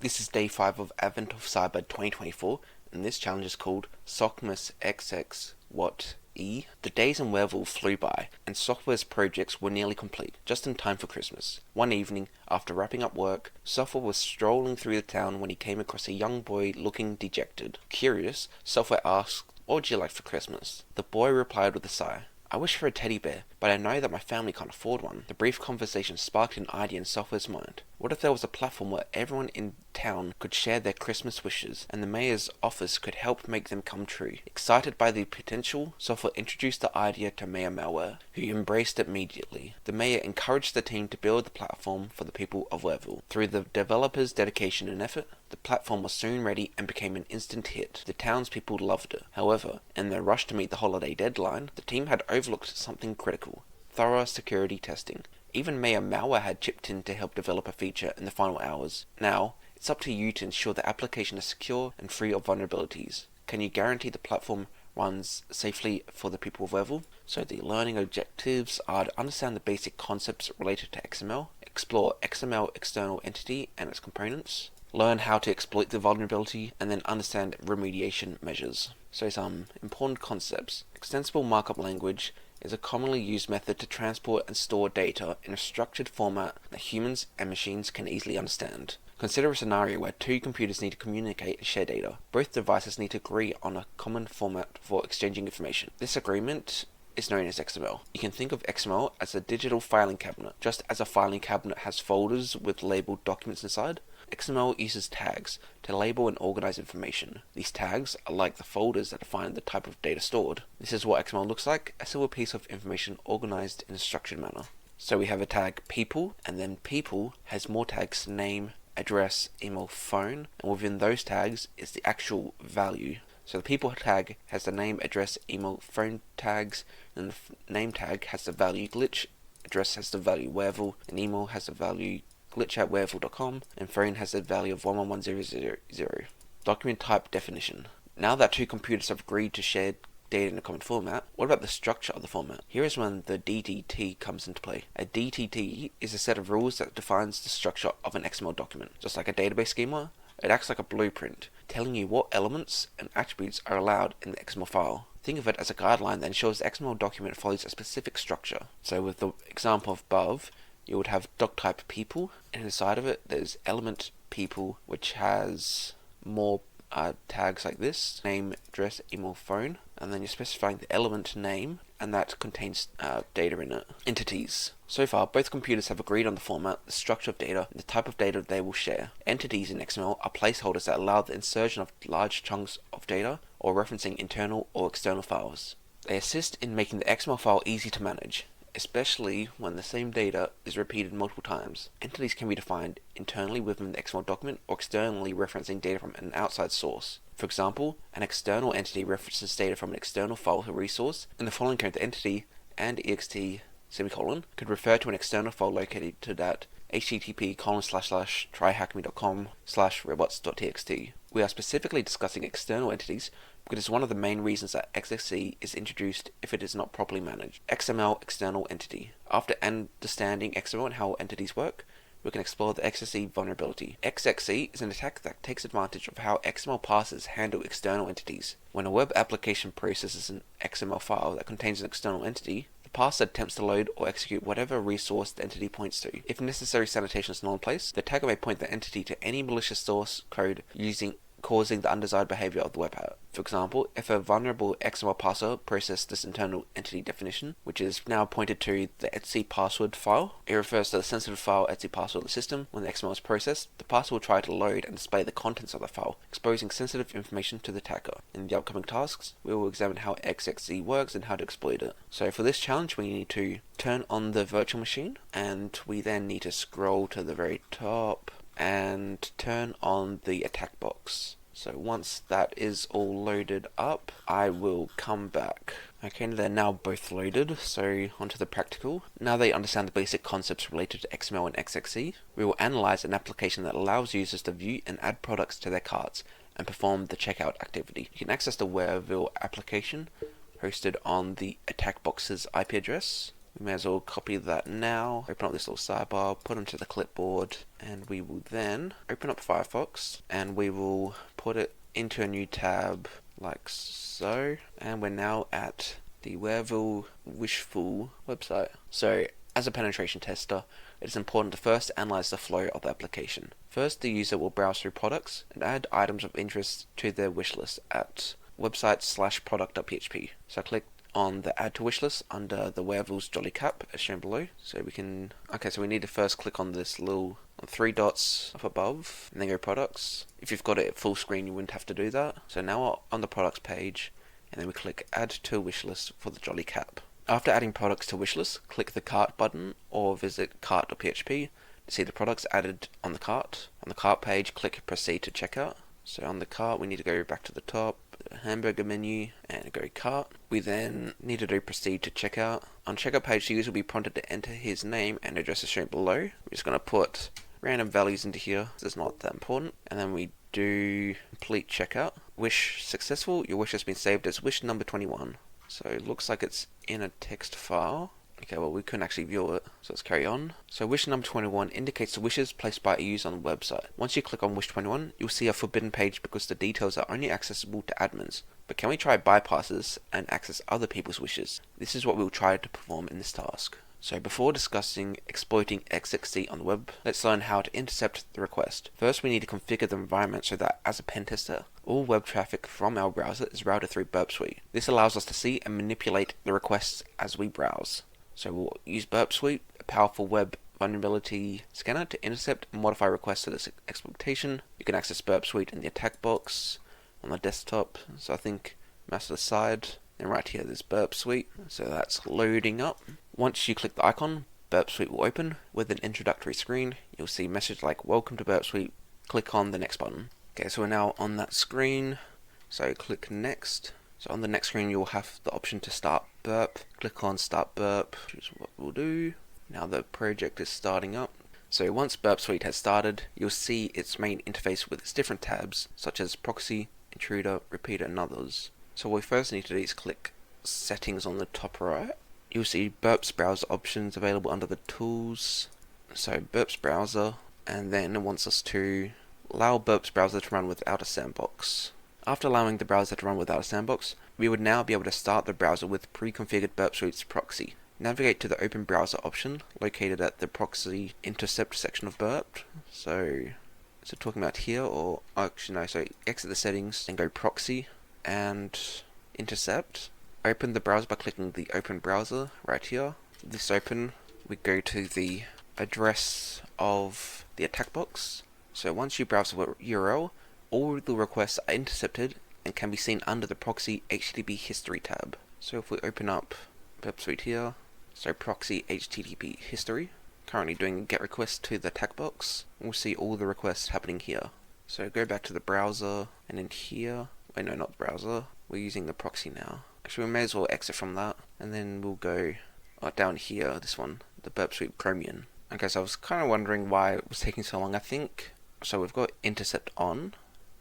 This is day 5 of Advent of Cyber 2024, and this challenge is called SOC-mas XX-what-ee. The days in Wereville flew by, and software's projects were nearly complete, just in time for Christmas. One evening, after wrapping up work, Software was strolling through the town when he came across a young boy looking dejected. Curious, Software asked, "What would you like for Christmas?" The boy replied with a sigh, "I wish for a teddy bear, but I know that my family can't afford one." The brief conversation sparked an idea in Software's mind. What if there was a platform where everyone in town could share their Christmas wishes, and the mayor's office could help make them come true? Excited by the potential, Software introduced the idea to Mayor Malware, who embraced it immediately. The mayor encouraged the team to build the platform for the people of Wereville. Through the developers' dedication and effort, the platform was soon ready and became an instant hit. The townspeople loved it. However, in their rush to meet the holiday deadline, the team had overlooked something critical: thorough security testing. Even Mayor Malware had chipped in to help develop a feature in the final hours. Now, it's up to you to ensure the application is secure and free of vulnerabilities. Can you guarantee the platform runs safely for the people of Wereville? So the learning objectives are to understand the basic concepts related to XML, explore XML external entity and its components, learn how to exploit the vulnerability, and then understand remediation measures. So some important concepts. Extensible markup language is a commonly used method to transport and store data in a structured format that humans and machines can easily understand. Consider a scenario where two computers need to communicate and share data. Both devices need to agree on a common format for exchanging information. This agreement is known as XML. You can think of XML as a digital filing cabinet. Just as a filing cabinet has folders with labeled documents inside, XML uses tags to label and organize information. These tags are like the folders that define the type of data stored. This is what XML looks like: a single piece of information organized in a structured manner. So we have a tag people, and then people has more tags: name, address, email, phone, and within those tags is the actual value. So the people tag has the name, address, email, phone tags, and the name tag has the value glitch, address has the value Wereville, and email has the value glitch@wereville.com, and phone has the value of 111000. Document type definition. Now that two computers have agreed to share data in a common format, what about the structure of the format? Here is when the DTT comes into play. A DTT is a set of rules that defines the structure of an XML document. Just like a database schema, it acts like a blueprint, telling you what elements and attributes are allowed in the XML file. Think of it as a guideline that ensures the XML document follows a specific structure. So with the example above, you would have doc type people, and inside of it there's element people, which has more tags like this: name, address, email, phone, and then you're specifying the element name, and that contains data in it. Entities. So far, both computers have agreed on the format, the structure of data, and the type of data they will share. Entities in XML are placeholders that allow the insertion of large chunks of data or referencing internal or external files. They assist in making the XML file easy to manage, especially when the same data is repeated multiple times. Entities can be defined internally within the XML document or externally referencing data from an outside source. For example, an external entity references data from an external file or resource. In the following code, the entity and ext could refer to an external file located at http://tryhackme.com/robots.txt. We are specifically discussing external entities because it's one of the main reasons that XXE is introduced if it is not properly managed. XML external entity. After understanding XML and how entities work, we can explore the XXE vulnerability. XXE is an attack that takes advantage of how XML parsers handle external entities. When a web application processes an XML file that contains an external entity, the parser attempts to load or execute whatever resource the entity points to. If necessary sanitation is not in place, the attacker may point the entity to any malicious source code causing the undesired behavior of the web app. For example, if a vulnerable XML parser processed this internal entity definition, which is now pointed to the etc password file, it refers to the sensitive file etc password of the system. When the XML is processed, the parser will try to load and display the contents of the file, exposing sensitive information to the attacker. In the upcoming tasks, we will examine how XXE works and how to exploit it. So for this challenge, we need to turn on the virtual machine, and we then need to scroll to the very top and turn on the attack box. So once that is all loaded up, I will come back. Okay, they're now both loaded, so onto the practical. Now they understand the basic concepts related to XML and XXE, we will analyze an application that allows users to view and add products to their carts and perform the checkout activity. You can access the Wereville application hosted on the attack box's IP address We may as well copy that now, open up this little sidebar, put it into the clipboard, and we will then open up Firefox, and we will put it into a new tab like so, and we're now at the Whereville Wishful website. So as a penetration tester, it is important to first analyze the flow of the application. First, the user will browse through products and add items of interest to their wishlist at website/product.php. So click on the add to wishlist under the Whereville's Jolly Cap as shown below. So we need to first click on this little three dots up above and then go products. If you've got it full screen, you wouldn't have to do that. So now we're on the products page, and then we click add to a wishlist for the Jolly Cap. After adding products to wishlist, click the cart button or visit cart.php to see the products added on the cart. On the cart page, click proceed to checkout. So on the cart, we need to go back to the top, the hamburger menu, and go cart. We then need to do proceed to checkout. On checkout page, the user will be prompted to enter his name and address as shown below. We're just going to put random values into here, so it's not that important. And then we do complete checkout. Wish successful, your wish has been saved as wish number 21. So it looks like it's in a text file. Okay, well, we couldn't actually view it, so let's carry on. So wish number 21 indicates the wishes placed by a user on the website. Once you click on wish 21, you'll see a forbidden page because the details are only accessible to admins. But can we try bypasses and access other people's wishes? This is what we'll try to perform in this task. So before discussing exploiting XXC on the web, let's learn how to intercept the request. First, we need to configure the environment so that, as a pen tester, all web traffic from our browser is routed through Burp Suite. This allows us to see and manipulate the requests as we browse. So we'll use Burp Suite, a powerful web vulnerability scanner, to intercept and modify requests to this exploitation. You can access Burp Suite in the attack box on the desktop. So I think mouse to the side, and right here there's Burp Suite. So that's loading up. Once you click the icon, Burp Suite will open with an introductory screen. You'll see a message like welcome to Burp Suite. Click on the next button. Okay, so we're now on that screen. So click next. So on the next screen, you'll have the option to start burp. Click on start burp, which is what we'll do. Now the project is starting up. So once Burp Suite has started, you'll see its main interface with its different tabs, such as proxy, intruder, repeater, and others. So what we first need to do is click settings on the top right. You'll see Burp's browser options available under the tools. So Burp's browser, and then it wants us to allow Burp's browser to run without a sandbox. After allowing the browser to run without a sandbox, we would now be able to start the browser with pre-configured Burp Suite's proxy. Navigate to the Open Browser option located at the Proxy Intercept section of Burp. So talking about here, or actually no, so exit the settings and go Proxy and Intercept. Open the browser by clicking the Open Browser right here. This open, we go to the address of the attack box. So once you browse the URL, all the requests are intercepted and can be seen under the Proxy HTTP History tab. So if we open up Burp Suite here, so Proxy HTTP History, currently doing a GET request to the attack box, we'll see all the requests happening here. So go back to the browser, and in here, wait no, not the browser, we're using the proxy now. Actually, we may as well exit from that, and then we'll go down here, this one, the Burp Suite Chromium. Okay, so I was kind of wondering why it was taking so long. I think, so we've got intercept on,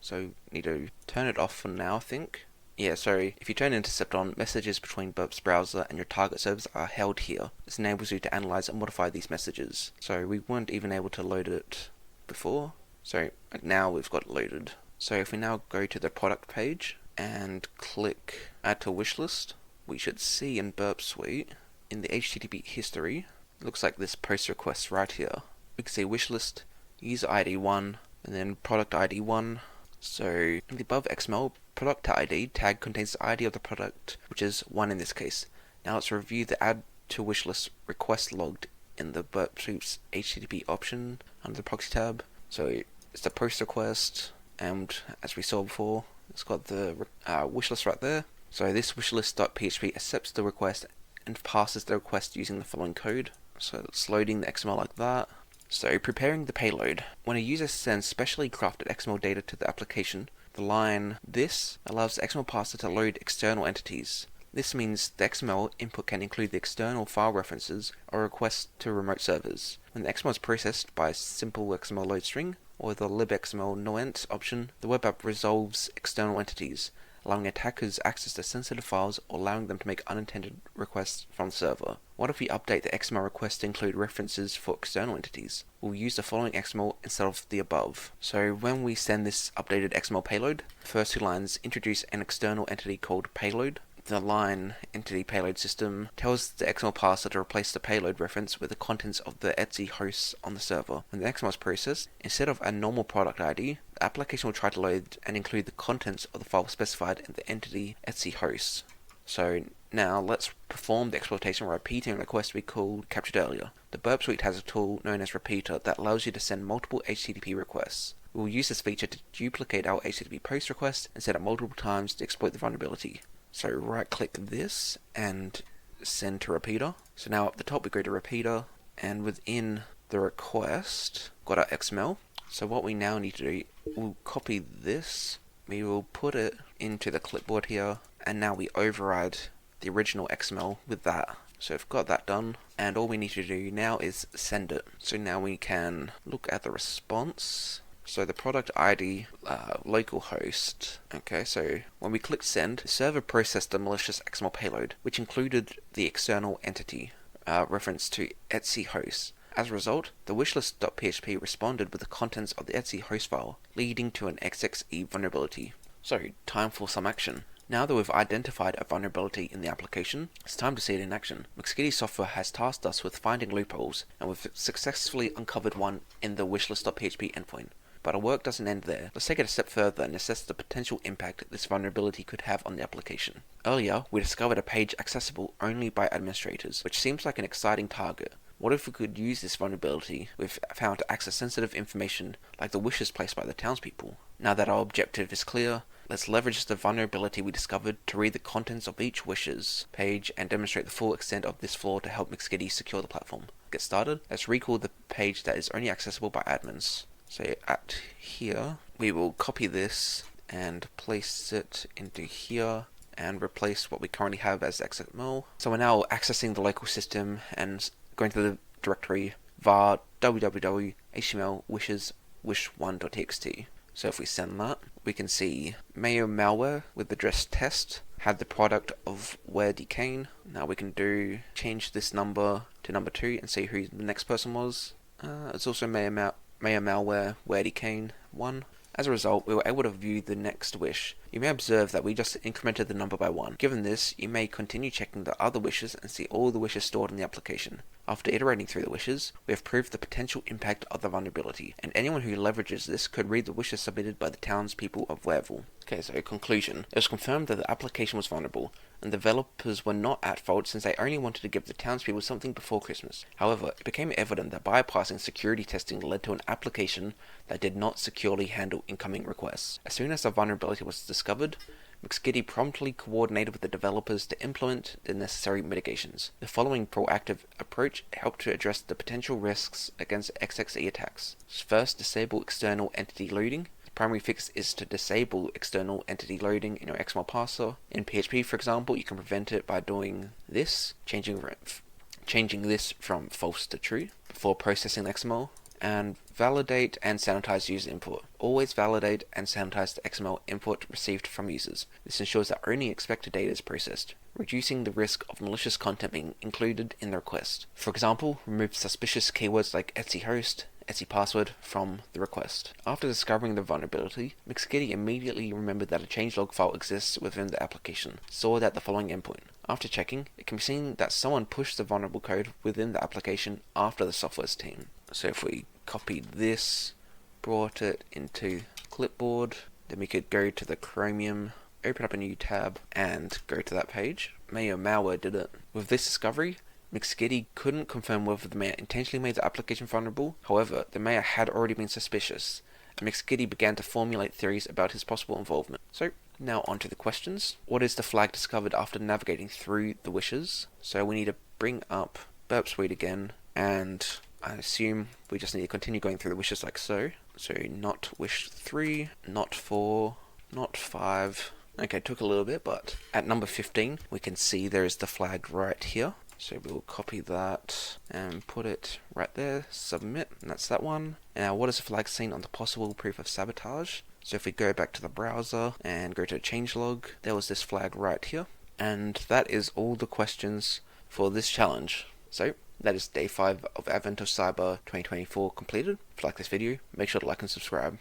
so need to turn it off for now, I think. Yeah, so if you turn intercept on, messages between Burp's browser and your target servers are held here. This enables you to analyze and modify these messages. So we weren't even able to load it before, so now we've got it loaded. So if we now go to the product page and click add to wishlist, we should see in Burp Suite, in the HTTP history, it looks like this post request right here. We can see wishlist, user ID 1, and then product ID 1. So in the above XML, product ID tag contains the ID of the product, which is 1 in this case. Now let's review the add to wishlist request logged in the Burp Suite's HTTP option under the proxy tab. So it's the post request, and as we saw before, it's got the wishlist right there. So this wishlist.php accepts the request and passes the request using the following code. So it's loading the XML like that. So preparing the payload. When a user sends specially crafted XML data to the application, the line "this" allows the XML parser to load external entities. This means the XML input can include the external file references or requests to remote servers. When the XML is processed by a simple XML load string or the libxml noent option, the web app resolves external entities, allowing attackers access to sensitive files or allowing them to make unintended requests from the server. What if we update the XML request to include references for external entities? We'll use the following XML instead of the above. So when we send this updated XML payload, the first 2 lines introduce an external entity called payload. The line entity payload system tells the XML parser to replace the payload reference with the contents of the etc hosts on the server. When the XML is processed, instead of a normal product ID, the application will try to load and include the contents of the file specified in the entity etc hosts. So now let's perform the exploitation by repeating a request we called captured earlier. The Burp Suite has a tool known as Repeater that allows you to send multiple HTTP requests. We will use this feature to duplicate our HTTP post request and send it multiple times to exploit the vulnerability. So right click this and send to Repeater. So now up the top we go to Repeater, and within the request got our XML. So what we now need to do, we'll copy this, we will put it into the clipboard here, and now we override the original XML with that. So we've got that done, and all we need to do now is send it. So now we can look at the response. So the product ID, localhost. Okay, so when we click send, the server processed the malicious XML payload, which included the external entity reference to etc host. As a result, the wishlist.php responded with the contents of the etc host file, leading to an XXE vulnerability. So, time for some action. Now that we've identified a vulnerability in the application, it's time to see it in action. McSkitty Software has tasked us with finding loopholes, and we've successfully uncovered one in the wishlist.php endpoint. But our work doesn't end there. Let's take it a step further and assess the potential impact this vulnerability could have on the application. Earlier, we discovered a page accessible only by administrators, which seems like an exciting target. What if we could use this vulnerability we've found to access sensitive information like the wishes placed by the townspeople? Now that our objective is clear, let's leverage the vulnerability we discovered to read the contents of each wishes page and demonstrate the full extent of this flaw to help McSkitty secure the platform. Get started, let's recall the page that is only accessible by admins. So at here, we will copy this and place it into here and replace what we currently have as XML. So we're now accessing the local system and going to the directory var www.html wishes wish1.txt. So if we send that, we can see mayo malware with address test had the product of what-ee. Now we can change this number to number 2 and see who the next person was. It's also mayo malware what-ee 1. As a result, we were able to view the next wish. You may observe that we just incremented the number by 1. Given this, you may continue checking the other wishes and see all the wishes stored in the application. After iterating through the wishes, we have proved the potential impact of the vulnerability, and anyone who leverages this could read the wishes submitted by the townspeople of Wareville. Okay, so conclusion. It was confirmed that the application was vulnerable, and the developers were not at fault since they only wanted to give the townspeople something before Christmas. However, it became evident that bypassing security testing led to an application that did not securely handle incoming requests. As soon as the vulnerability was discovered, McSkitty promptly coordinated with the developers to implement the necessary mitigations. The following proactive approach helped to address the potential risks against XXE attacks. First, disable external entity loading. The primary fix is to disable external entity loading in your XML parser. In PHP, for example, you can prevent it by doing this, changing this from false to true before processing the XML. And validate and sanitize user input. Always validate and sanitize the XML input received from users. This ensures that only expected data is processed, reducing the risk of malicious content being included in the request. For example, remove suspicious keywords like etc host, etc password from the request. After discovering the vulnerability, McSkitty immediately remembered that a changelog file exists within the application, stored at the following endpoint. After checking, it can be seen that someone pushed the vulnerable code within the application after the software's team. So if we copied this, brought it into clipboard, then we could go to the Chromium, open up a new tab, and go to that page. Mayo malware did it. With this discovery, McSkitty couldn't confirm whether the mayor intentionally made the application vulnerable. However, the mayor had already been suspicious, and McSkitty began to formulate theories about his possible involvement. So, now on to the questions. What is the flag discovered after navigating through the wishes? So we need to bring up Burp Suite again, and I assume we just need to continue going through the wishes like so. So not wish 3, not 4, not 5. Okay, took a little bit, but at number 15, we can see there is the flag right here. So we'll copy that and put it right there, submit, and that's that one. Now what is the flag seen on the possible proof of sabotage? So if we go back to the browser and go to changelog, there was this flag right here. And that is all the questions for this challenge. So that is day 5 of Advent of Cyber 2024 completed. If you like this video, make sure to like and subscribe.